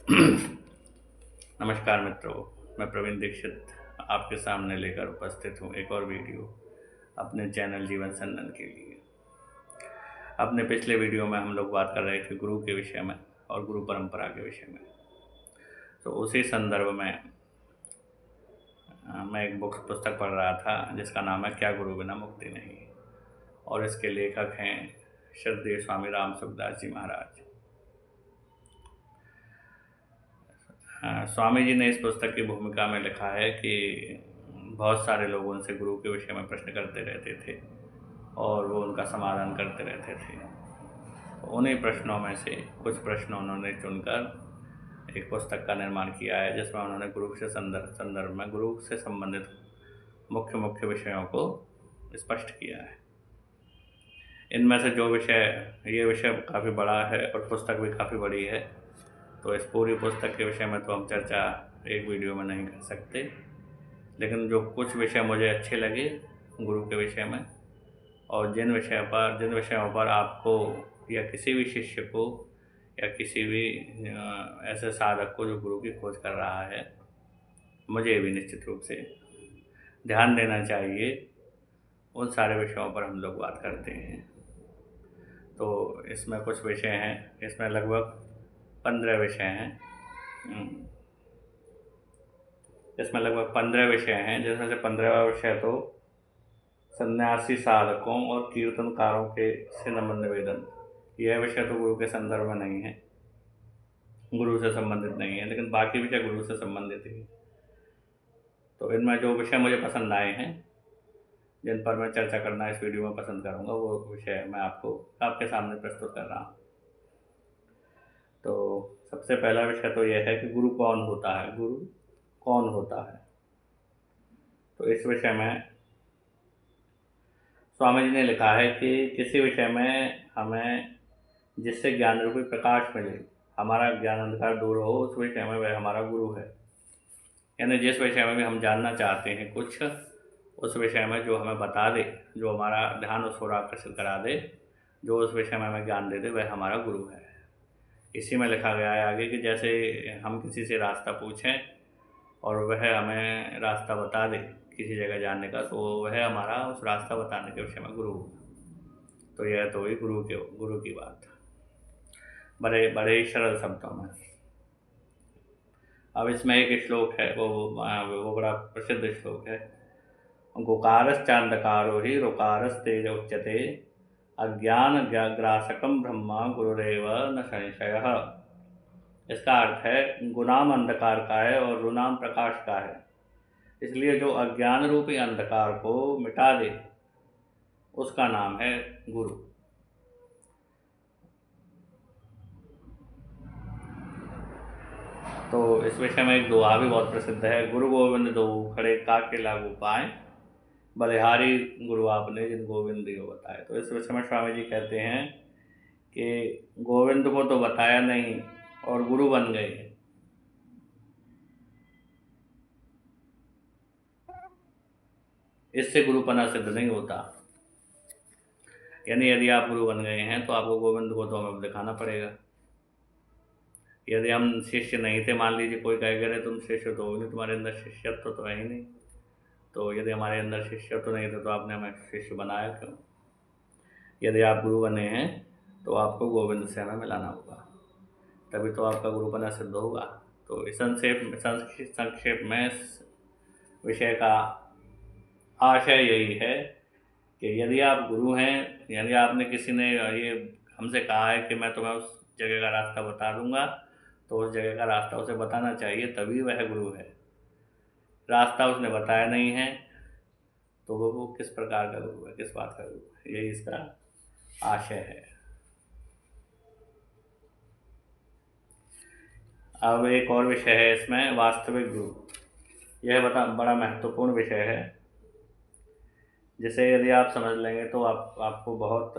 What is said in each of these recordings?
नमस्कार मित्रों, मैं प्रवीण दीक्षित आपके सामने लेकर उपस्थित हूँ एक और वीडियो अपने चैनल जीवन संदन के लिए। अपने पिछले वीडियो में हम लोग बात कर रहे थे गुरु के विषय में और गुरु परंपरा के विषय में। तो उसी संदर्भ में मैं एक पुस्तक पढ़ रहा था जिसका नाम है क्या गुरु बिना मुक्ति नहीं, और इसके लेखक हैं श्रद्धेय स्वामी राम सुखदास जी महाराज। स्वामी जी ने इस पुस्तक की भूमिका में लिखा है कि बहुत सारे लोग उनसे गुरु के विषय में प्रश्न करते रहते थे और वो उनका समाधान करते रहते थे। तो उन्हीं प्रश्नों में से कुछ प्रश्न उन्होंने चुनकर एक पुस्तक का निर्माण किया है, जिसमें उन्होंने गुरु से संदर्भ में गुरु से संबंधित मुख्य मुख्य विषयों को स्पष्ट किया है। इनमें से ये विषय काफ़ी बड़ा है और पुस्तक भी काफ़ी बड़ी है, तो इस पूरी पुस्तक के विषय में तो हम चर्चा एक वीडियो में नहीं कर सकते, लेकिन जो कुछ विषय मुझे अच्छे लगे गुरु के विषय में, और जिन विषयों पर आपको या किसी भी शिष्य को या किसी भी ऐसे साधक को जो गुरु की खोज कर रहा है, मुझे भी निश्चित रूप से ध्यान देना चाहिए, उन सारे विषयों पर हम लोग बात करते हैं। तो इसमें कुछ विषय हैं, इसमें लगभग 15 विषय हैं। इसमें लगभग 15 विषय हैं, जिसमें से 15वां विषय तो सन्यासी साधकों और कीर्तनकारों के से नमन निवेदन। यह विषय तो गुरु के संदर्भ में नहीं है, गुरु से संबंधित नहीं है, लेकिन बाकी विषय गुरु से संबंधित ही। तो इनमें जो विषय मुझे पसंद आए हैं, जिन पर मैं चर्चा करना इस वीडियो में पसंद करूँगा, वो विषय मैं आपके सामने प्रस्तुत कर रहा हूँ। तो सबसे पहला विषय तो यह है कि गुरु कौन होता है। गुरु कौन होता है, तो इस विषय में स्वामी जी ने लिखा है कि किसी विषय में हमें जिससे ज्ञान रूपी प्रकाश मिले, हमारा ज्ञान अंधकार दूर हो, उस विषय में वह हमारा गुरु है। यानी जिस विषय में भी हम जानना चाहते हैं कुछ, उस विषय में जो हमें बता दे, जो हमारा ध्यान उस ओर आकर्षित करा दे, जो उस विषय में हमें ज्ञान दे दे, वह हमारा गुरु है। इसी में लिखा गया है आगे कि जैसे हम किसी से रास्ता पूछें और वह हमें रास्ता बता दे किसी जगह जाने का, तो वह हमारा उस रास्ता बताने के विषय में गुरु होगा। तो यह तो हुई गुरु की बात, बड़े बड़े ही सरल शब्दों में। अब इसमें एक श्लोक है, वो बड़ा प्रसिद्ध श्लोक है। गोकारश्चांधकारो ही रोकारस्तेज उच्यते, अज्ञान ग्रासकम ब्रह्मा गुरुरेव न संशयः। इसका अर्थ है गुनाम अंधकार का है और रुनाम प्रकाश का है, इसलिए जो अज्ञान रूपी अंधकार को मिटा दे, उसका नाम है गुरु। तो इस विषय में एक दोहा भी बहुत प्रसिद्ध है। गुरु गोविंद दो खड़े काके लागू पाए, बलिहारी गुरु आपने जिन गोविंद दियो बताए। तो इस विषय में स्वामी जी कहते हैं कि गोविंद को तो बताया नहीं और गुरु बन गए। इससे गुरुपना सिद्ध नहीं होता। यानी यदि आप गुरु बन गए हैं तो आपको गोविंद को तो हमें दिखाना पड़ेगा। यदि हम शिष्य नहीं थे, मान लीजिए कोई कह करे तुम शिष्य तो हो नहीं, तुम्हारे अंदर शिष्यत्व तो है ही नहीं, तो यदि हमारे अंदर शिष्यत्व नहीं था तो आपने हमें शिष्य बनाया क्यों? यदि आप गुरु बने हैं तो आपको गोविंद से हमें मिलाना होगा, तभी तो आपका गुरुपना सिद्ध होगा। तो इस संक्षेप में इस विषय का आशय यही है कि यदि आप गुरु हैं, यदि आपने किसी ने ये हमसे कहा है कि मैं तुम्हें उस जगह का रास्ता बता दूंगा, तो उस जगह का रास्ता उसे बताना चाहिए, तभी वह गुरु है। रास्ता उसने बताया नहीं है तो वो किस प्रकार का गुरु है, किस बात का गुरु है, यही इसका आशय है। अब एक और विषय है इसमें, वास्तविक गुरु। यह बड़ा महत्वपूर्ण विषय है, जिसे यदि आप समझ लेंगे तो आपको बहुत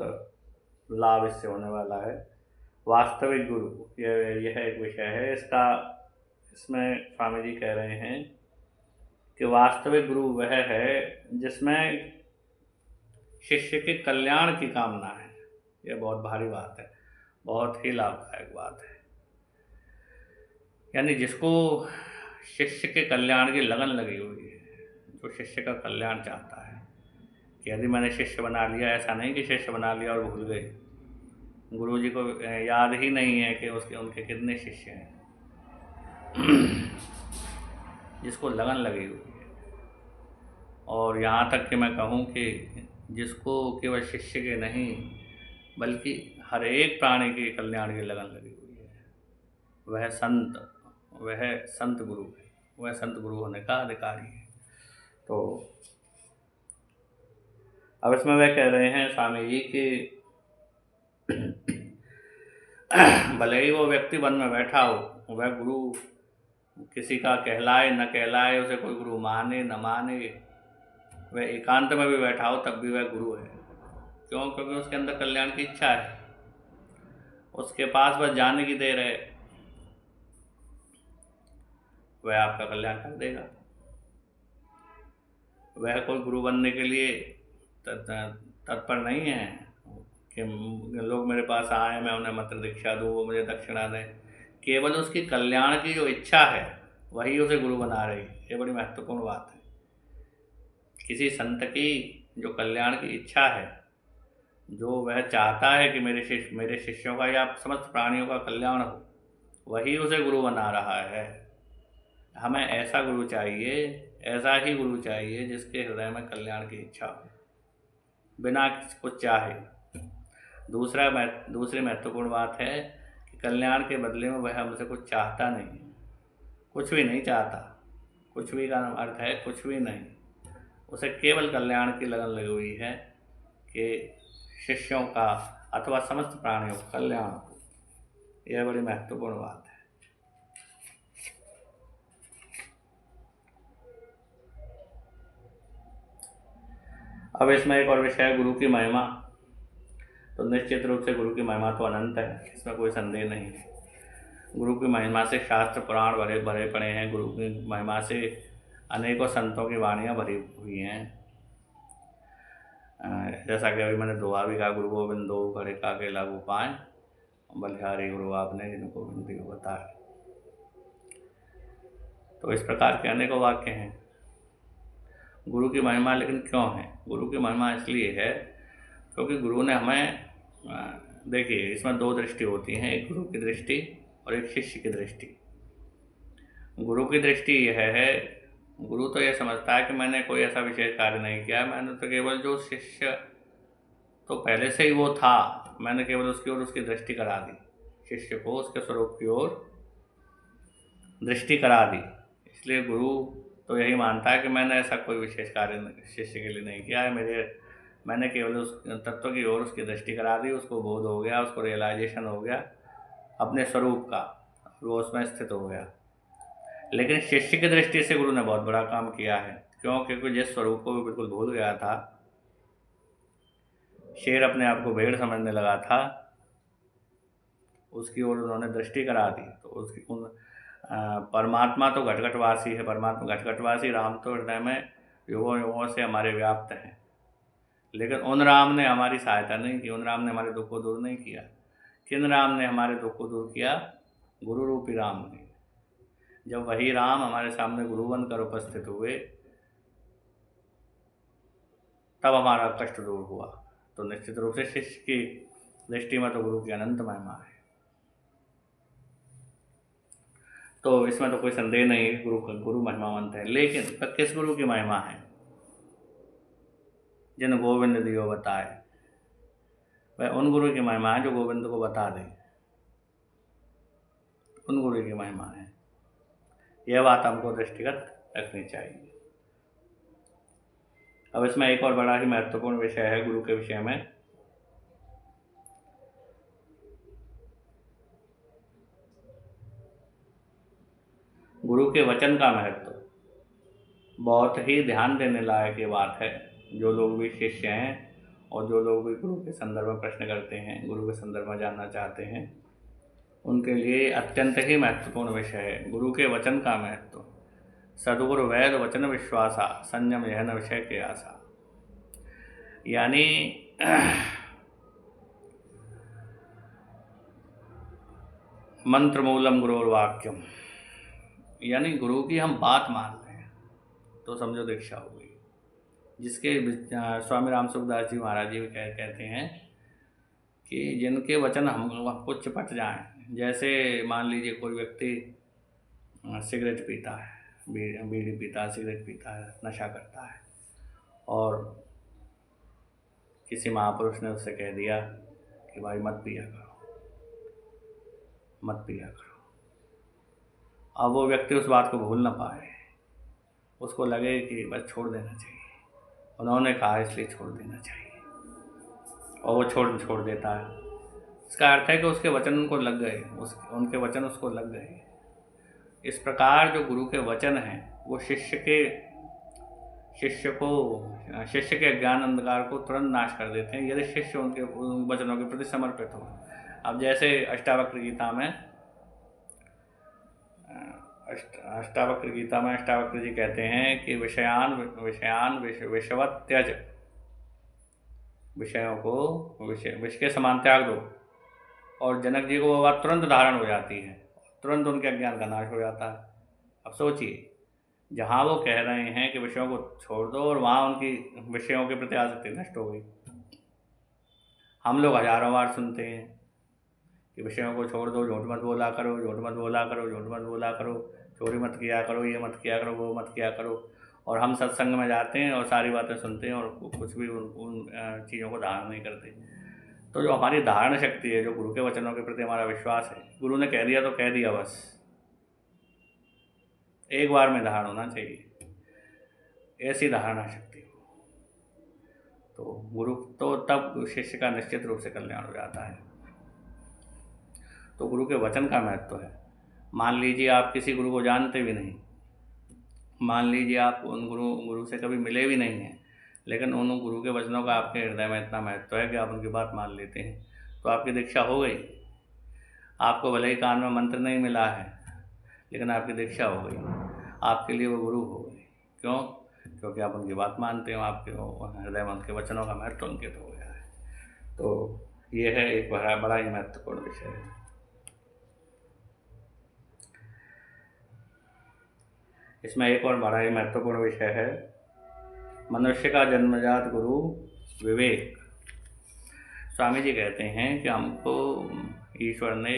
लाभ इससे होने वाला है। वास्तविक गुरु यह एक विषय है। इसमें स्वामी जी कह रहे हैं कि वास्तविक गुरु वह है जिसमें शिष्य के कल्याण की कामना है। यह बहुत भारी बात है, बहुत ही लाभदायक बात है। यानी जिसको शिष्य के कल्याण की लगन लगी हुई है, जो शिष्य का कल्याण चाहता है, कि यदि मैंने शिष्य बना लिया, ऐसा नहीं कि शिष्य बना लिया और भूल गए, गुरु जी को याद ही नहीं है कि उसके उनके कितने शिष्य हैं। जिसको लगन लगी हुई है, और यहाँ तक कि मैं कहूँ कि जिसको केवल शिष्य के नहीं बल्कि हर एक प्राणी के कल्याण की लगन लगी हुई है, वह संत गुरु है, वह संत गुरु होने का अधिकारी है। तो अब इसमें वह कह रहे हैं स्वामी जी कि भले ही वो व्यक्ति वन में बैठा हो, वह गुरु किसी का कहलाए न कहलाए, उसे कोई गुरु माने न माने, वह एकांत में भी बैठा हो तब भी वह गुरु है। क्यों? क्योंकि उसके अंदर कल्याण की इच्छा है, उसके पास बस जाने की देर है, वह आपका कल्याण कर देगा। वह कोई गुरु बनने के लिए तत्पर नहीं है कि लोग मेरे पास आए, मैं उन्हें मंत्र दीक्षा दूँ, वो मुझे दक्षिणा दें। केवल उसकी कल्याण की जो इच्छा है वही उसे गुरु बना रही है। ये बड़ी महत्वपूर्ण बात है। किसी संत की जो कल्याण की इच्छा है, जो वह चाहता है कि मेरे शिष्यों का या समस्त प्राणियों का कल्याण हो, वही उसे गुरु बना रहा है। हमें ऐसा गुरु चाहिए, ऐसा ही गुरु चाहिए जिसके हृदय में कल्याण की इच्छा हो, बिना कुछ चाहे। दूसरी महत्वपूर्ण बात है कि कल्याण के बदले में वह हमसे कुछ चाहता नहीं, कुछ भी नहीं चाहता। कुछ भी का अर्थ है कुछ भी नहीं, उसे केवल कल्याण की लगन लगी हुई है कि शिष्यों का अथवा समस्त प्राणियों का कल्याण हो। यह बड़ी महत्वपूर्ण बात है। अब इसमें एक और विषय है गुरु की महिमा। तो निश्चित रूप से गुरु की महिमा तो अनंत है, इसमें कोई संदेह नहीं है। गुरु की महिमा से शास्त्र पुराण भरे भरे पड़े हैं, गुरु की महिमा से अनेकों संतों की वाणियाँ भरी हुई हैं। जैसा कि अभी मैंने दुआ भी कहा, गुरु गोविंद दो घड़े का के लागू पाए, बलिहारी गुरु आपने जिनको बिंदी को बताए। तो इस प्रकार के अनेकों वाक्य हैं। गुरु की महिमा लेकिन क्यों है? गुरु की महिमा इसलिए है क्योंकि गुरु ने हमें, देखिए इसमें दो दृष्टि होती हैं, एक गुरु की दृष्टि और एक शिष्य की दृष्टि। गुरु की दृष्टि यह है, गुरु तो यह समझता है कि मैंने कोई ऐसा विशेष कार्य नहीं किया, मैंने तो केवल जो शिष्य तो पहले से ही वो था, मैंने केवल उसकी ओर उसकी दृष्टि करा दी, शिष्य को उसके स्वरूप की ओर दृष्टि करा दी। इसलिए गुरु तो यही मानता है कि मैंने ऐसा कोई विशेष कार्य शिष्य के लिए नहीं किया है, मैंने केवल उस तत्व की ओर उसकी दृष्टि करा दी, उसको बोध हो गया, उसको रियलाइजेशन हो गया अपने स्वरूप का, वो उसमें स्थित हो गया। लेकिन शिष्य की दृष्टि से गुरु ने बहुत बड़ा काम किया है। क्यों? क्योंकि जिस स्वरूप को भी बिल्कुल भूल गया था, शेर अपने आप को भेड़ समझने लगा था, उसकी ओर उन्होंने दृष्टि करा दी। तो उसकी परमात्मा तो घटघटवासी है, परमात्मा घटघटवासी राम तो हृदय में युगों युगों से हमारे व्याप्त हैं, लेकिन उन राम ने हमारी सहायता नहीं की, उन राम ने हमारे दुख को दूर नहीं किया। किन राम ने हमारे दुख को दूर किया? गुरु रूपी राम ने। जब वही राम हमारे सामने गुरु बनकर उपस्थित हुए, तब हमारा कष्ट दूर हुआ। तो निश्चित रूप से शिष्य की दृष्टि में तो गुरु की अनंत महिमा है। तो इसमें तो कोई संदेह नहीं है, गुरु महिमावंत है। लेकिन किस गुरु की महिमा है? जिन गोविंद दियो बताए, वह उन गुरु की महिमा है जो गोविंद को बता दे, उन गुरु की महिमा है। यह बात हमको दृष्टिगत रखनी चाहिए। अब इसमें एक और बड़ा ही महत्वपूर्ण विषय है गुरु के विषय में। गुरु के वचन का महत्व बहुत ही ध्यान देने लायक ये बात है। जो लोग भी शिष्य हैं और जो लोग भी गुरु के संदर्भ में प्रश्न करते हैं, गुरु के संदर्भ में जानना चाहते हैं, उनके लिए अत्यंत ही महत्वपूर्ण विषय है गुरु के वचन का महत्व। सदगुरु वैद वचन विश्वासा, संयम यह न विषय के आशा। यानी मंत्र मूलम गुरुर्वाक्यम, यानी गुरु की हम बात मान रहे हैं तो समझो दीक्षा हो गई। जिसके स्वामी राम सुखदास जी महाराज जी भी कहते हैं कि जिनके वचन हमको चिपट जाएं, जैसे मान लीजिए कोई व्यक्ति सिगरेट पीता है, बीड़ी पीता है, सिगरेट पीता है, नशा करता है, और किसी महापुरुष ने उससे कह दिया कि भाई मत पिया करो, मत पिया करो। अब वो व्यक्ति उस बात को भूल ना पाए, उसको लगे कि बस छोड़ देना चाहिए, उन्होंने कहा इसलिए छोड़ देना चाहिए, और वो छोड़ देता है। इसका अर्थ है कि उसके वचन उनको लग गए, उनके वचन उसको लग गए। इस प्रकार जो गुरु के वचन हैं वो शिष्य के ज्ञान अंधकार को तुरंत नाश कर देते हैं, यदि शिष्य उनके वचनों के प्रति समर्पित हो। अब जैसे अष्टावक्र गीता में अष्टावक्र जी कहते हैं कि विषयान विषवत त्यज, विषयों को विष के समान त्याग दो। और जनक जी को वो बात तुरंत धारण हो जाती है, तुरंत उनके अज्ञान का नाश हो जाता है। अब सोचिए, जहाँ वो कह रहे हैं कि विषयों को छोड़ दो, और वहाँ उनकी विषयों के प्रति आसक्ति नष्ट हो गई। हम लोग हजारों बार सुनते हैं कि विषयों को छोड़ दो, झूठ मत बोला करो, झूठ मत बोला करो, झूठ मत बोला करो, चोरी मत किया करो, ये मत किया करो, वो मत किया करो। और हम सत्संग में जाते हैं और सारी बातें सुनते हैं और कुछ भी उन चीज़ों को धारण नहीं करते। तो जो हमारी धारण शक्ति है, जो गुरु के वचनों के प्रति हमारा विश्वास है, गुरु ने कह दिया तो कह दिया, बस एक बार में धारण होना चाहिए, ऐसी धारणा शक्ति हो तो गुरु, तो तब शिष्य का निश्चित रूप से कल्याण हो जाता है। तो गुरु के वचन का महत्व है। मान लीजिए आप किसी गुरु को जानते भी नहीं, मान लीजिए आप उन गुरु से कभी मिले भी नहीं हैं, लेकिन उन गुरु के वचनों का आपके हृदय में इतना महत्व है कि आप उनकी बात मान लेते हैं, तो आपकी दीक्षा हो गई। आपको भले ही कान में मंत्र नहीं मिला है, लेकिन आपकी दीक्षा हो गई, आपके लिए वो गुरु हो गए। क्यों? क्योंकि आप उनकी बात मानते हो, आपके हृदय में उनके वचनों का महत्व अंकित हो गया है। तो ये है एक बड़ा ही महत्वपूर्ण विषय है। इसमें एक और बड़ा ही महत्वपूर्ण विषय है, मनुष्य का जन्मजात गुरु विवेक। स्वामी जी कहते हैं कि हमको ईश्वर ने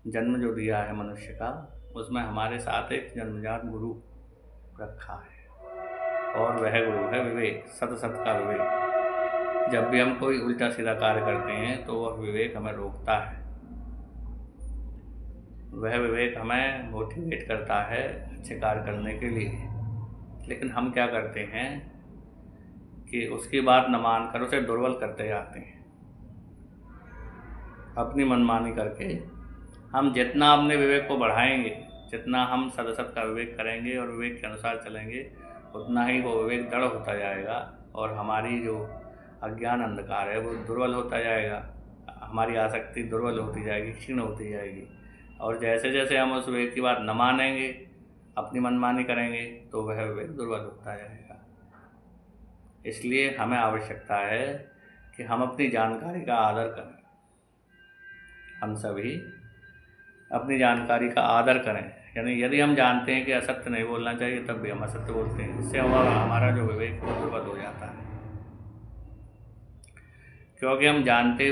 जन्म जो दिया है मनुष्य का, उसमें हमारे साथ एक जन्मजात गुरु रखा है, और वह गुरु है विवेक, सत का विवेक। जब भी हम कोई उल्टा सीधा कार्य करते हैं तो वह विवेक हमें रोकता है, वह विवेक हमें मोटिवेट करता है अच्छे कार्य करने के लिए। लेकिन हम क्या करते हैं कि उसकी बात न मानकर उसे दुर्बल करते जाते हैं, अपनी मनमानी करके। हम जितना अपने विवेक को बढ़ाएंगे, जितना हम सदसत का विवेक करेंगे और विवेक के अनुसार चलेंगे, उतना ही वो विवेक दृढ़ होता जाएगा, और हमारी जो अज्ञान अंधकार है वो दुर्बल होता जाएगा, हमारी आसक्ति दुर्बल होती जाएगी, क्षीण होती जाएगी। और जैसे जैसे हम उस विवेक की बात न मानेंगे, अपनी मनमानी करेंगे, तो वह विवेक दुर्बल होता जाएगा। इसलिए हमें आवश्यकता है कि हम अपनी जानकारी का आदर करें, हम सभी अपनी जानकारी का आदर करें। यानी यदि हम जानते हैं कि असत्य नहीं बोलना चाहिए, तब भी हम असत्य बोलते हैं। इससे हमारा जो विवेक है दुर्बल हो जाता है, क्योंकि हम जानते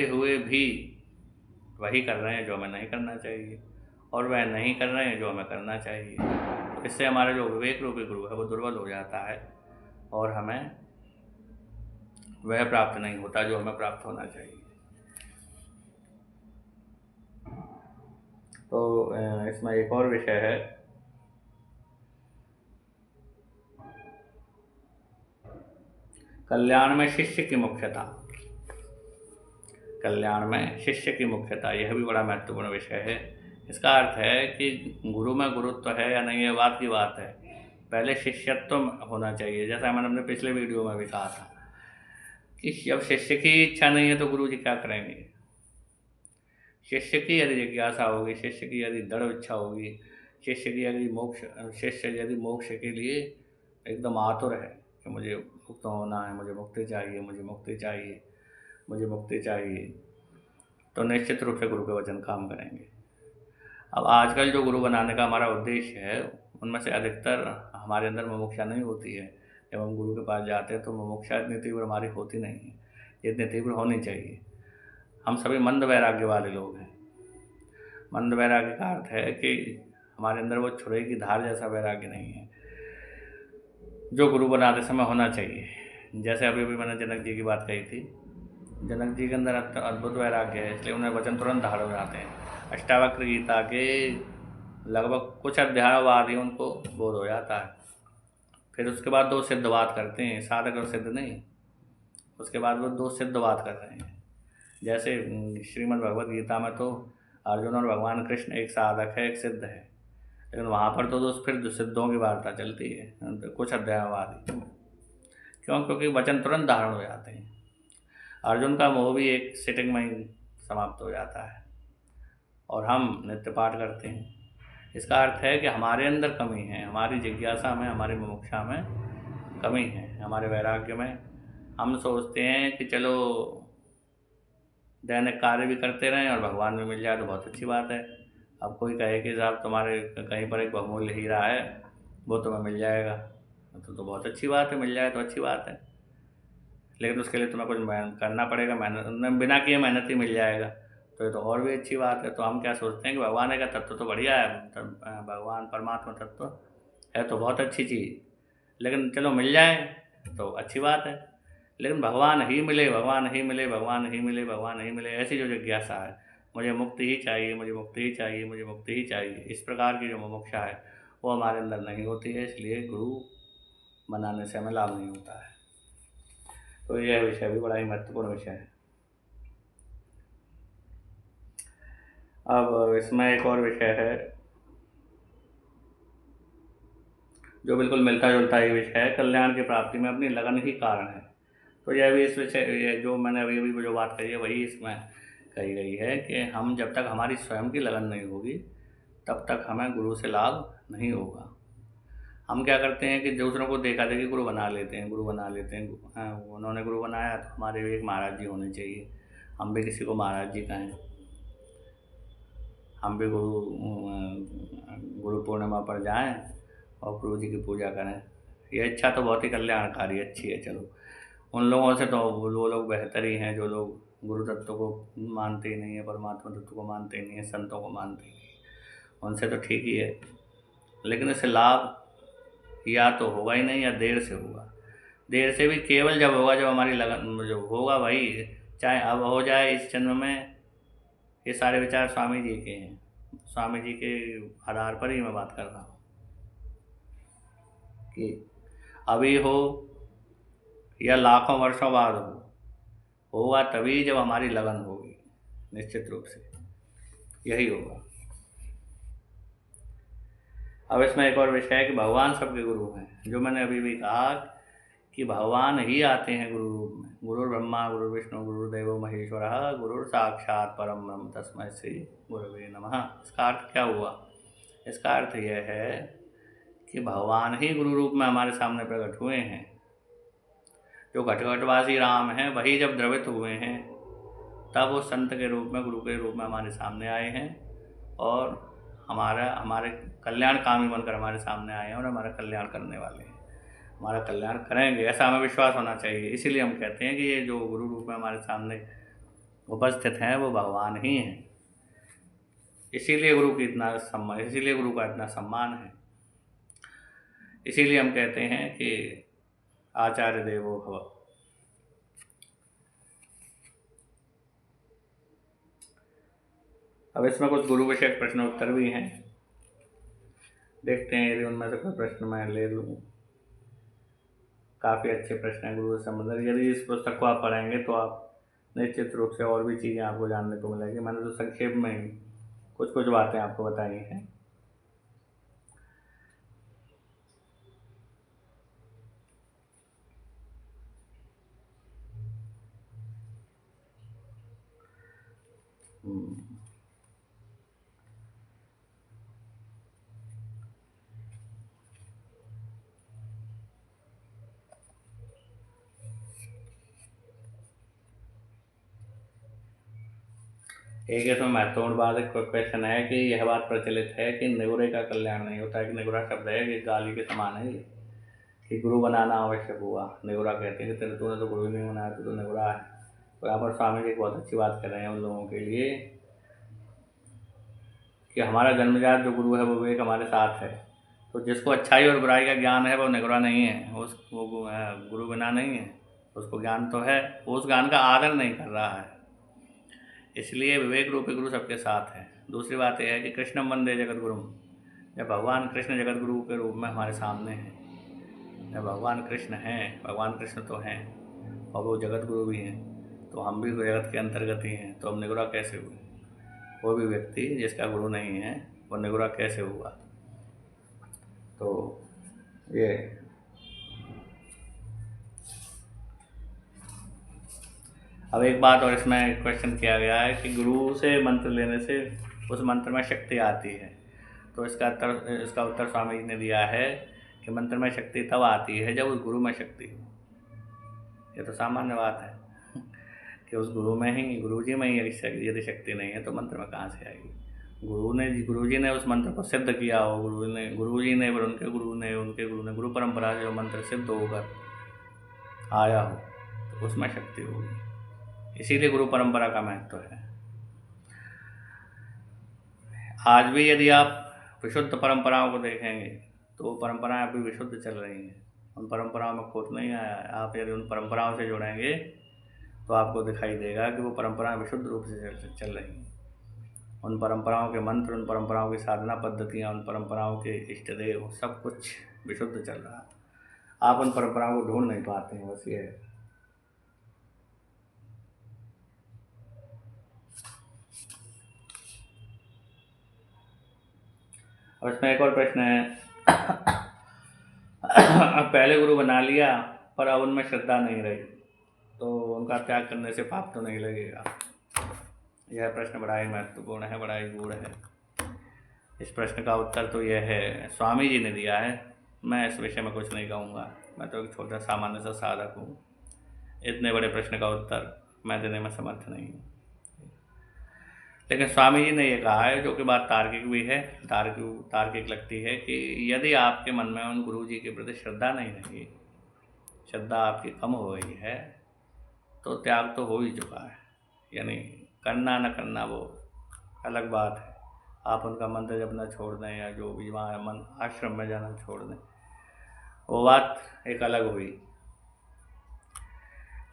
हुए भी वही कर रहे हैं जो हमें नहीं करना चाहिए, और वह नहीं कर रहे हैं जो हमें करना चाहिए। तो इससे हमारा जो विवेक रूपी गुरु है वो दुर्बल हो जाता है, और हमें वह प्राप्त नहीं होता जो हमें प्राप्त होना चाहिए। तो इसमें एक और विषय है, कल्याण में शिष्य की मुख्यता। कल्याण में शिष्य की मुख्यता, यह भी बड़ा महत्वपूर्ण विषय है। इसका अर्थ है कि गुरु में गुरुत्व है या नहीं, ये बात की बात है, पहले शिष्यत्व होना चाहिए। जैसा मैंने अपने पिछले वीडियो में भी कहा था कि जब शिष्य की इच्छा नहीं है तो गुरु जी क्या करेंगे। शिष्य की यदि जिज्ञासा होगी, शिष्य की यदि दृढ़ इच्छा होगी, शिष्य यदि मोक्ष के लिए एकदम आतुर है कि मुझे मुक्त होना है, मुझे मुक्ति चाहिए, मुझे मुक्ति चाहिए, मुझे मुक्ति चाहिए, तो निश्चित रूप से गुरु के वचन काम करेंगे। अब आजकल जो गुरु बनाने का हमारा उद्देश्य है, उनमें से अधिकतर हमारे अंदर मुमुक्षा नहीं होती है। जब हम गुरु के पास जाते हैं तो मुमुक्षा इतनी तीव्र हमारी होती नहीं है, जितनी तीव्र होनी चाहिए। हम सभी मंद वैराग्य वाले लोग हैं। मंद वैराग्य का अर्थ है कि हमारे अंदर वो छुरे की धार जैसा वैराग्य नहीं है, जो गुरु बनाते समय होना चाहिए। जैसे अभी भी मैंने जनक जी की बात कही थी, जनक जी के अंदर अद्भुत वैराग्य है, इसलिए उन्हें वचन तुरंत धारण हो जाते हैं। अष्टावक्र गीता के लगभग कुछ अध्यायों बाद ही उनको बोध हो जाता है। फिर उसके बाद 2 सिद्धवाद करते हैं, साधक और सिद्ध नहीं। उसके बाद वो 2 सिद्धवाद कर रहे हैं। जैसे श्रीमद् भगवद गीता में तो अर्जुन और भगवान कृष्ण एक साधक है, एक सिद्ध है, लेकिन वहाँ पर तो फिर सिद्धों की वार्ता चलती है कुछ अध्यायों बाद ही। क्यों? क्योंकि वचन तुरंत धारण हो जाते हैं। अर्जुन का मोह भी एक सिटिंग में ही समाप्त हो जाता है, और हम नित्य पाठ करते हैं। इसका अर्थ है कि हमारे अंदर कमी है, हमारी जिज्ञासा में, हमारी मुमुक्षा में कमी है, हमारे वैराग्य में। हम सोचते हैं कि चलो दैनिक कार्य भी करते रहें और भगवान भी मिल जाए तो बहुत अच्छी बात है। अब कोई कहे कि साहब तुम्हारे कहीं पर एक बहुमूल्य हीरा है, वो तुम्हें मिल जाएगा, तो बहुत अच्छी बात है, मिल जाए तो अच्छी बात है, लेकिन उसके लिए तुम्हें कुछ मेहनत करना पड़ेगा। मेहनत बिना किए मेहनत ही मिल जाएगा, तो ये तो और भी अच्छी बात है। तो हम क्या सोचते हैं कि भगवान का तत्व तो बढ़िया है, भगवान परमात्मा तत्व है तो बहुत अच्छी चीज़, लेकिन चलो मिल जाए तो अच्छी बात है। लेकिन भगवान ही मिले, भगवान ही मिले, भगवान ही मिले, भगवान ही मिले, ऐसी जो जिज्ञासा है, मुझे मुक्ति ही चाहिए, मुझे मुक्ति ही चाहिए, मुझे मुक्ति ही चाहिए, इस प्रकार की जो मुमुक्षा है वो हमारे अंदर नहीं होती है। इसलिए गुरु बनाने से हमें लाभ नहीं होता है। तो यह विषय भी बड़ा ही महत्वपूर्ण विषय है। अब इसमें एक और विषय है जो बिल्कुल मिलता जुलता ही विषय है, कल्याण की प्राप्ति में अपनी लगन ही कारण है। तो यह भी इस विषय, ये जो मैंने अभी अभी जो बात कही है वही इसमें कही गई है कि हम जब तक हमारी स्वयं की लगन नहीं होगी तब तक हमें गुरु से लाभ नहीं होगा। हम क्या करते हैं कि दूसरों को देखा देखी गुरु बना लेते हैं, गुरु बना लेते हैं। उन्होंने गुरु बनाया तो हमारे भी एक महाराज जी होने चाहिए, हम भी किसी को महाराज जी कहें, हम भी गुरु पूर्णिमा पर जाएं और गुरु जी की पूजा करें। ये इच्छा तो बहुत ही कल्याणकारी अच्छी है। चलो, उन लोगों से तो वो लोग बेहतर ही हैं जो लोग गुरु तत्व को मानते ही नहीं है, परमात्मा तत्व को मानते ही नहीं है, संतों को मानते ही नहीं है, उनसे तो ठीक ही है। लेकिन इससे लाभ या तो होगा ही नहीं या देर से होगा। देर से भी केवल जब होगा जब हमारी लगन जो होगा भाई, चाहे अब हो जाए इस जन्म में। ये सारे विचार स्वामी जी के हैं, स्वामी जी के आधार पर ही मैं बात कर रहा हूँ कि अभी हो या लाखों वर्षों बाद होगा तभी जब हमारी लगन होगी, निश्चित रूप से यही होगा। अब इसमें एक और विषय है कि भगवान सबके गुरु हैं। जो मैंने अभी भी कहा कि भगवान ही आते हैं गुरु रूप में। गुरु ब्रह्मा गुरु विष्णु गुरुदेवो महेश्वरः गुरु साक्षात परम ब्रह्म तस्मै श्री गुरवे नमः। इसका अर्थ क्या हुआ? इसका अर्थ यह है कि भगवान ही गुरु रूप में हमारे सामने प्रकट हुए हैं। जो घटघटवासी राम हैं वही जब द्रवित हुए हैं तब वो संत के रूप में, गुरु के रूप में हमारे सामने आए हैं और हमारे कल्याणकामी बनकर हमारे सामने आए हैं और हमारा कल्याण करने वाले हैं, हमारा कल्याण करेंगे, ऐसा हमें विश्वास होना चाहिए। इसीलिए हम कहते हैं कि ये जो गुरु रूप में हमारे सामने उपस्थित हैं वो भगवान ही हैं। इसीलिए गुरु की इतना सम्मान, इसीलिए गुरु का इतना सम्मान है। इसीलिए हम कहते हैं कि आचार्य देवो भव। अब इसमें कुछ गुरु विषयक प्रश्न उत्तर भी हैं, देखते हैं यदि उनमें से कोई प्रश्न मैं ले लूँ। काफ़ी अच्छे प्रश्न हैं गुरु से संबंधित। यदि इस पुस्तक को आप पढ़ेंगे तो आप निश्चित रूप से और भी चीज़ें आपको जानने को मिलेगी। मैंने तो संक्षेप में ही कुछ कुछ बातें आपको बताई हैं। एक इसमें महत्वपूर्ण बात क्वेश्चन है कि यह बात प्रचलित है कि निगुरे का कल्याण नहीं होता है। कि निगुरा शब्द है कि गाली के समान है ये, कि गुरु बनाना आवश्यक हुआ। निगुरा कहते हैं कि तेरे तूने तो गुरु नहीं बनाया, तू तो निगुरा है। तो यहाँ पर स्वामी जी एक बहुत अच्छी बात कर रहे हैं उन लोगों के लिए कि हमारा जन्मजात जो गुरु है वो विवेक हमारे साथ है। तो जिसको अच्छाई और बुराई का ज्ञान है वो निगुरा नहीं है, वो गुरु बिना नहीं है, उसको ज्ञान तो है, वो उस ज्ञान का आदर नहीं कर रहा है। इसलिए विवेक रूपी गुरु सबके साथ है। दूसरी बात यह है कि कृष्णम वंदे जगत गुरु, जब भगवान कृष्ण जगत गुरु के रूप में हमारे सामने हैं, जब भगवान कृष्ण हैं, भगवान कृष्ण तो हैं और वो जगत गुरु भी हैं, तो हम भी जगत के अंतर्गत ही हैं, तो हम निगुरा कैसे हुए? वो भी व्यक्ति जिसका गुरु नहीं है वो निगुरा कैसे हुआ? तो ये अब एक बात और इसमें क्वेश्चन किया गया है कि गुरु से मंत्र लेने से उस मंत्र में शक्ति आती है। तो इसका उत्तर स्वामी जी ने दिया है कि मंत्र में शक्ति तब आती है जब उस गुरु में शक्ति हो। ये तो सामान्य बात है कि उस गुरु जी में ही यदि शक्ति नहीं है तो मंत्र में कहाँ से आएगी? गुरु जी ने उस मंत्र को सिद्ध किया हो, गुरु जी ने और उनके गुरु ने गुरु परंपरा जो मंत्र सिद्ध होकर आया हो तो उसमें शक्ति होगी। इसीलिए गुरु परंपरा का महत्व है। आज भी यदि आप विशुद्ध परंपराओं को देखेंगे तो वो परंपराएं अभी विशुद्ध चल रही हैं, उन परंपराओं में खोट नहीं आया है। आप यदि उन परंपराओं से जुड़ेंगे तो आपको दिखाई देगा कि वो परंपराएं विशुद्ध रूप से चल रही हैं। उन परंपराओं के मंत्र, उन परंपराओं की साधना पद्धतियाँ, उन परंपराओं के इष्ट देव, सब कुछ विशुद्ध चल रहा है। आप उन परंपराओं को ढूंढ नहीं पाते हैं, बस ये है। और इसमें एक और प्रश्न है पहले गुरु बना लिया पर अब उनमें श्रद्धा नहीं रही तो उनका त्याग करने से पाप तो नहीं लगेगा? यह प्रश्न बड़ा ही महत्वपूर्ण है, बड़ा ही गूढ़ है। इस प्रश्न का उत्तर तो यह है, स्वामी जी ने दिया है, मैं इस विषय में कुछ नहीं कहूँगा। मैं तो एक छोटा सामान्य सा साधक हूँ, इतने बड़े प्रश्न का उत्तर मैं देने में समर्थ नहीं हूँ। लेकिन स्वामी जी ने ये कहा है, जो कि बात तार्किक भी है, तार्किक लगती है, कि यदि आपके मन में उन गुरु जी के प्रति श्रद्धा नहीं रही, श्रद्धा आपकी कम हो गई है, तो त्याग तो हो ही चुका है। यानी करना न करना वो अलग बात है। आप उनका मंत्र जपना छोड़ दें या जो भी वहाँ मन आश्रम में जाना छोड़ दें, वो बात एक अलग हुई,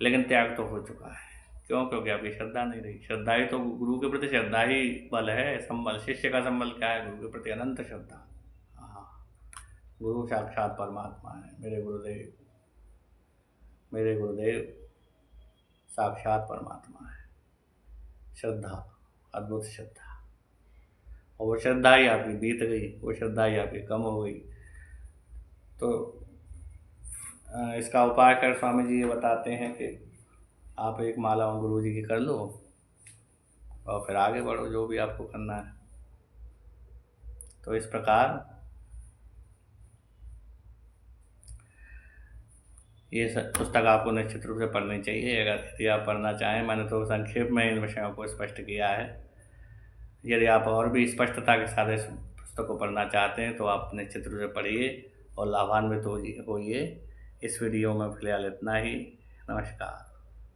लेकिन त्याग तो हो चुका है। क्यों? क्योंकि आपकी श्रद्धा नहीं रही। श्रद्धा ही तो, गुरु के प्रति श्रद्धा ही बल है, संबल। शिष्य का संबल क्या है? गुरु के प्रति अनंत श्रद्धा। हाँ, गुरु साक्षात परमात्मा है। मेरे गुरुदेव साक्षात परमात्मा है। श्रद्धा, अद्भुत श्रद्धा। और वो श्रद्धा ही आपकी बीत गई, वो श्रद्धा ही आपकी कम हो गई। तो इसका उपाय कर स्वामी जी ये बताते हैं कि आप एक माला उन गुरु जी की कर लो और फिर आगे बढ़ो, जो भी आपको करना है। तो इस प्रकार ये पुस्तक आपको निश्चित रूप से पढ़नी चाहिए, अगर यदि आप पढ़ना चाहें। मैंने तो संक्षेप में इन विषयों को स्पष्ट किया है। यदि आप और भी स्पष्टता के साथ इस पुस्तक को पढ़ना चाहते हैं तो आप निश्चित रूप से पढ़िए और लाभान्वित होइए। इस वीडियो में फिलहाल इतना ही। नमस्कार।